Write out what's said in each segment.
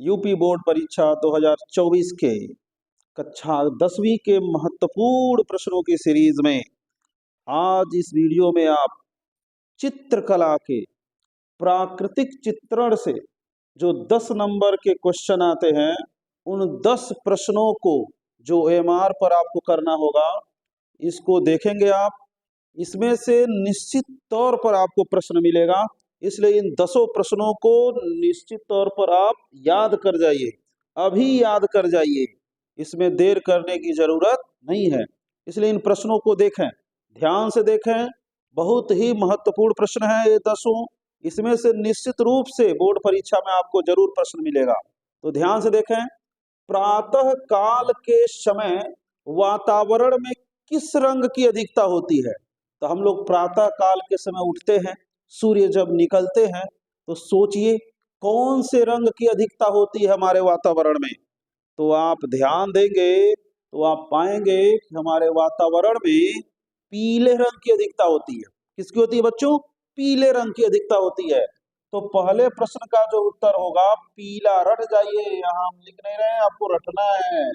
UP board परीक्षा 2024 के कक्षा 10वीं के महत्वपूर्ण प्रश्नों की सीरीज में आज इस वीडियो में आप चित्रकला के प्राकृतिक चित्रण से जो 10 नंबर के क्वेश्चन आते हैं, उन 10 प्रश्नों को जो OMR पर आपको करना होगा, इसको देखेंगे आप। इसमें से निश्चित तौर पर आपको प्रश्न मिलेगा, इसलिए इन 10 प्रश्नों को निश्चित तौर पर आप याद कर जाइए, अभी याद कर जाइए, इसमें देर करने की जरूरत नहीं है। इसलिए इन प्रश्नों को देखें, ध्यान से देखें, बहुत ही महत्वपूर्ण प्रश्न है ये 10। इसमें से निश्चित रूप से बोर्ड परीक्षा में आपको जरूर प्रश्न मिलेगा, तो ध्यान से देखें। प्रातः काल के समय वातावरण में किस रंग की अधिकता होती है? तो हम लोग प्रातः काल के समय उठते हैं, सूर्य जब निकलते हैं, तो सोचिए कौन से रंग की अधिकता होती है हमारे वातावरण में। तो आप ध्यान देंगे तो आप पाएंगे कि हमारे वातावरण में पीले रंग की अधिकता होती है। किसकी होती है बच्चों? पीले रंग की अधिकता होती है। तो पहले प्रश्न का जो उत्तर होगा पीला, रट जाइए, यहाँ हम लिख नहीं रहे हैं, आपको रटना है।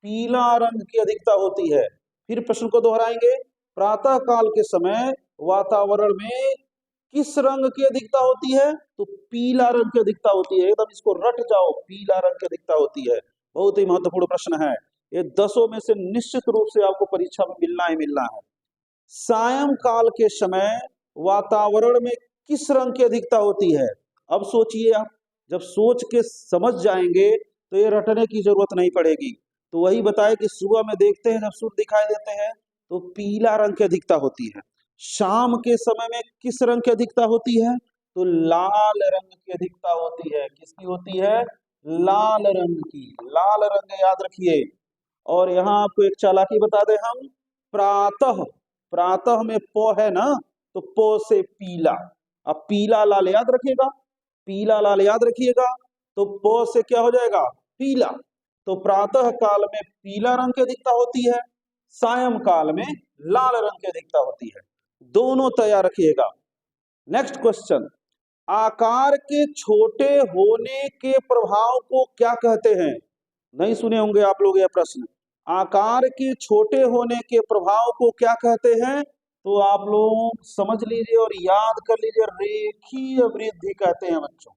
पीला रंग की अधिकता होती है। फिर प्रश्न को दोहराएंगे, प्रातः काल के समय वातावरण में किस रंग की अधिकता होती है? तो पीला रंग की अधिकता होती है। एकदम इसको रट जाओ, पीला रंग की अधिकता होती है। बहुत ही महत्वपूर्ण प्रश्न है ये, 10 में से निश्चित रूप से आपको परीक्षा में मिलना ही मिलना है। सायं काल के समय वातावरण में किस रंग की अधिकता होती है? अब सोचिए आप, जब सोच के समझ जाएंगे तो ये रटने की जरूरत नहीं पड़ेगी। तो वही बताए कि सुबह में देखते हैं जब सूर्य दिखाई देते हैं तो पीला रंग की अधिकता होती है। शाम के समय में किस रंग की अधिकता होती है? तो लाल रंग की अधिकता होती है। किसकी होती है? लाल रंग की। लाल रंग याद रखिए। और यहाँ आपको एक चालाकी बता दें हम, प्रातः, प्रातः में प है ना, तो प से पीला। अब पीला लाल याद रखिएगा, पीला लाल याद रखिएगा, तो प से क्या हो जाएगा? पीला। तो प्रातः काल में पीला रंग की अधिकता होती है, सायं काल में लाल रंग की अधिकता होती है। दोनों तैयार रखिएगा। नेक्स्ट क्वेश्चन, आकार के छोटे होने के प्रभाव को क्या कहते हैं? नहीं सुने होंगे आप लोग यह प्रश्न। आकार के छोटे होने के प्रभाव को क्या कहते हैं? तो आप लोग समझ लीजिए और याद कर लीजिए, रेखीय वृद्धि कहते हैं बच्चों।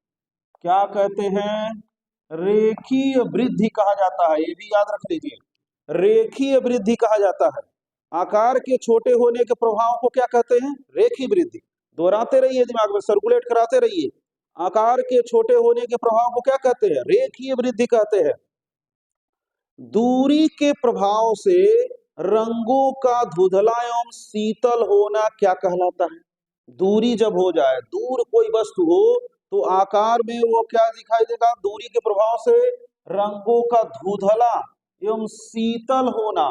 क्या कहते हैं? रेखीय वृद्धि कहा जाता है, ये भी याद रख लीजिए, रेखीय वृद्धि कहा जाता है। आकार के छोटे होने के प्रभाव को क्या कहते हैं? रेखीय वृद्धि। दोहराते रहिए, दिमाग में सर्कुलेट कराते रहिए। आकार के छोटे होने के प्रभाव को क्या कहते हैं? रेखीय वृद्धि कहते हैं। दूरी के प्रभाव से रंगों का धुंधला एवं शीतल होना क्या कहलाता है? दूरी जब हो जाए, दूर कोई वस्तु हो तो आकार में वो क्या दिखाई देगा? दूरी के प्रभाव से रंगों का धुंधला एवं शीतल होना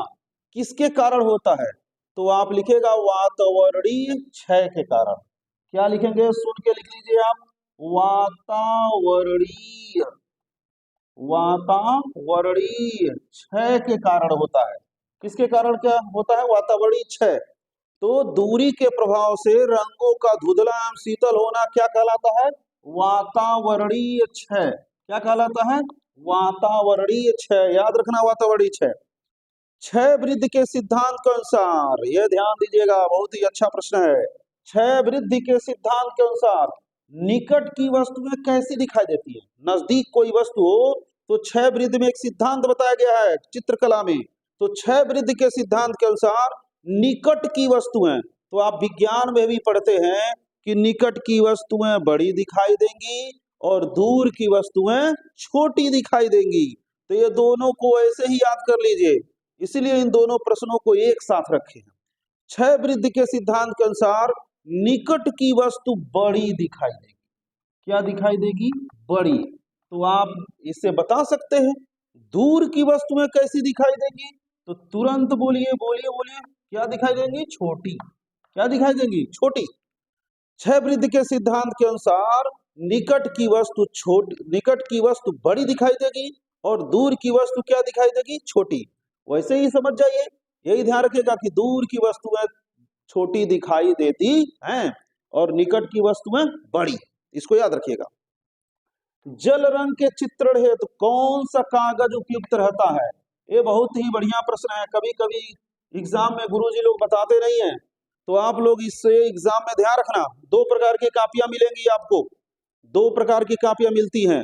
किसके कारण होता है? तो आप लिखेगा वातावरणीय क्षय के कारण। क्या लिखेंगे? सुन के लिख लीजिए आप, वातावरणीय, वातावरणीय क्षय के कारण होता है। किसके कारण क्या होता है? वातावरणीय क्षय। तो दूरी के प्रभाव से रंगों का धुंधला एवं शीतल होना क्या कहलाता है? वातावरणीय क्षय। क्या कहलाता है? वातावरणीय क्षय। याद रखना, वातावरणीय क्षय। क्षय वृद्धि के सिद्धांत के अनुसार, यह ध्यान दीजिएगा, बहुत ही अच्छा प्रश्न है। क्षय वृद्धि के सिद्धांत के अनुसार निकट की वस्तुएं कैसी दिखाई देती है? नजदीक कोई वस्तु हो तो क्षय वृद्धि में एक सिद्धांत बताया गया है चित्रकला में। तो क्षय वृद्धि के सिद्धांत के अनुसार निकट की वस्तुएं, तो आप विज्ञान में भी पढ़ते हैं कि निकट की वस्तुएं बड़ी दिखाई देंगी और दूर की वस्तुएं छोटी दिखाई देंगी। तो ये दोनों को ऐसे ही याद कर लीजिए, इसलिए इन दोनों प्रश्नों को एक साथ रखे हैं। क्षय वृद्धि के सिद्धांत के अनुसार निकट की वस्तु बड़ी दिखाई देगी। क्या दिखाई देगी? बड़ी। तो आप इससे बता सकते हैं दूर की वस्तुएं कैसी दिखाई देंगी? तो तुरंत बोलिए बोलिए बोलिए, क्या दिखाई देंगी? छोटी। क्या दिखाई देंगी? छोटी। क्षय वृद्धि के सिद्धांत के अनुसार निकट की वस्तु बड़ी दिखाई देगी और दूर की वस्तु क्या दिखाई देगी? छोटी। वैसे ही समझ जाइए, यही ध्यान रखिएगा कि दूर की वस्तुएं छोटी दिखाई देती हैं और निकट की वस्तुएं बड़ी। इसको याद रखिएगा। जल रंग के चित्रण हेतु कौन सा कागज उपयुक्त रहता है? ये बहुत ही बढ़िया प्रश्न है। कभी कभी एग्जाम में गुरुजी लोग बताते नहीं है, तो आप लोग इससे एग्जाम में ध्यान रखना। दो प्रकार की कापियां मिलेंगी आपको, दो प्रकार की कापियां मिलती हैं,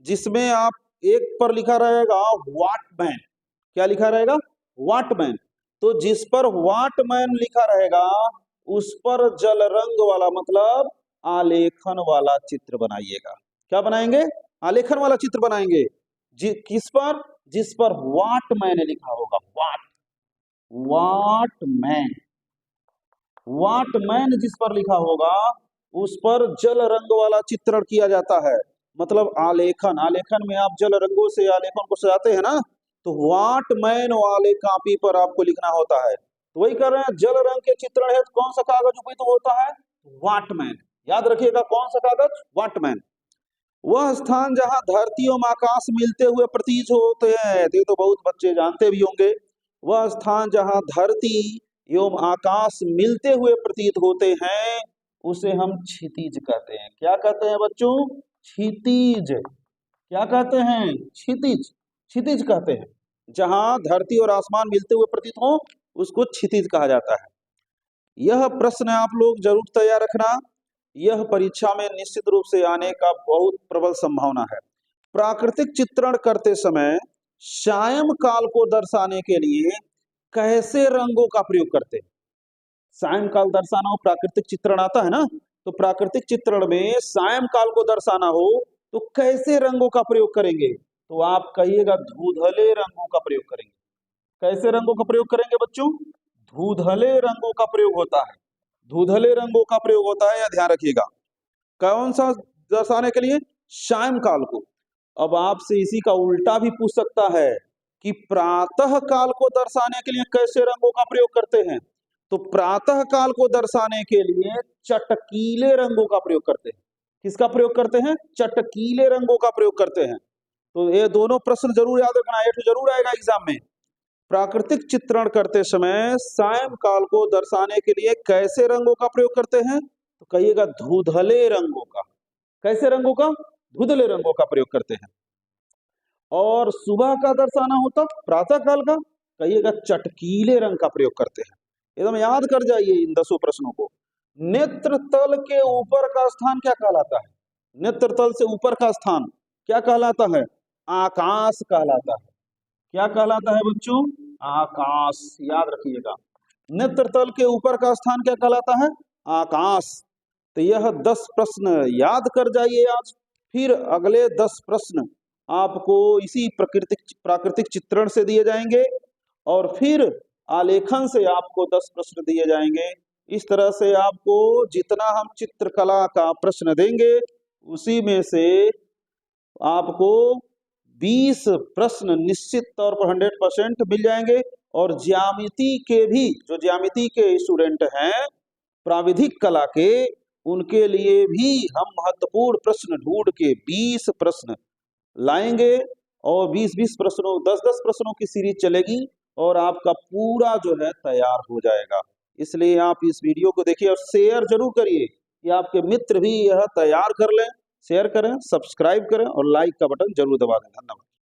जिसमें आप एक पर लिखा रहेगा वाटमैन। क्या लिखा रहेगा? वाटमैन। तो जिस पर वाटमैन लिखा रहेगा उस पर जल रंग वाला मतलब आलेखन वाला चित्र बनाइएगा। क्या बनाएंगे? आलेखन वाला चित्र बनाएंगे। किस पर? जिस पर वाटमैन लिखा होगा। वाटमैन, वाटमैन जिस पर लिखा होगा उस पर जल रंग वाला चित्रण किया जाता है, मतलब आलेखन। आलेखन में आप जल रंगों से आलेखन को सजाते हैं ना, तो वाटमैन वाले कापी पर आपको लिखना होता है। तो वही कर रहे हैं, जल रंग के चित्रण है तो कौन सा कागज उपयुक्त होता है? वाटमैन। याद रखिएगा, कौन सा कागज? वाटमैन। वह स्थान जहां धरती एवं आकाश मिलते हुए प्रतीत होते हैं, ये तो बहुत बच्चे जानते भी होंगे। वह स्थान जहां धरती एवं आकाश मिलते हुए प्रतीत होते हैं उसे हम क्षितिज कहते हैं। क्या कहते हैं बच्चों? क्षितिज। क्या कहते हैं? क्षितिज। क्षितिज कहते हैं। जहां धरती और आसमान मिलते हुए प्रतीत हो उसको क्षितिज कहा जाता है। यह प्रश्न आप लोग जरूर तैयार रखना, यह परीक्षा में निश्चित रूप से आने का बहुत प्रबल संभावना है। प्राकृतिक चित्रण करते समय सायं काल को दर्शाने के लिए कैसे रंगों का प्रयोग करते हैं? सायं काल दर्शाना हो, प्राकृतिक चित्रण आता है ना, तो प्राकृतिक चित्रण में सायं काल को दर्शाना हो तो कैसे रंगों का प्रयोग करेंगे? तो आप कहिएगा धूधले रंगों का प्रयोग करेंगे। कैसे रंगों का प्रयोग करेंगे बच्चों? धूधले रंगों का प्रयोग होता है। धूधले रंगों का प्रयोग होता है, या ध्यान रखिएगा। कौन सा दर्शाने के लिए? सायं काल को। अब आपसे इसी का उल्टा भी पूछ सकता है कि प्रातः काल को दर्शाने के लिए कैसे रंगों का प्रयोग करते हैं? तो प्रातः काल को दर्शाने के लिए चटकीले रंगों का प्रयोग करते हैं। किसका प्रयोग करते हैं? चटकीले रंगों का प्रयोग करते हैं। तो ये दोनों प्रश्न जरूर याद रखना, ये तो जरूर आएगा एग्जाम में। प्राकृतिक चित्रण करते समय सायं काल को दर्शाने के लिए कैसे रंगों का प्रयोग करते हैं? तो कहिएगा धूधले रंगों का। कैसे रंगों का? धुंधले रंगों का प्रयोग करते हैं। और सुबह का दर्शाना होता प्रातः काल का, कहिएगा चटकीले रंग का प्रयोग करते हैं। एकदम याद कर जाइए इन 10 प्रश्नों को। नेत्र तल के ऊपर का स्थान क्या कहलाता है? नेत्र तल से ऊपर का स्थान क्या कहलाता है? आकाश कहलाता है। क्या कहलाता है बच्चों? आकाश। याद रखिएगा, नेत्र तल के ऊपर का स्थान क्या कहलाता है? आकाश। तो यह 10 प्रश्न याद कर जाइए आज। फिर अगले 10 प्रश्न आपको इसी प्राकृतिक चित्रण से दिए जाएंगे और फिर आलेखन से आपको 10 प्रश्न दिए जाएंगे। इस तरह से आपको जितना हम चित्रकला का प्रश्न देंगे उसी में से आपको 20 प्रश्न निश्चित तौर पर 100% मिल जाएंगे। और ज्यामिति के भी, जो ज्यामिति के स्टूडेंट हैं प्राविधिक कला के, उनके लिए भी हम महत्वपूर्ण प्रश्न ढूंढ के 20 प्रश्न लाएंगे। और 20-20 प्रश्नों, 10-10 प्रश्नों की सीरीज चलेगी और आपका पूरा जो है तैयार हो जाएगा। इसलिए आप इस वीडियो को देखिए और शेयर जरूर करिए कि आपके मित्र भी यह तैयार कर लें। शेयर करें, सब्सक्राइब करें और लाइक का बटन जरूर दबा दें। धन्यवाद।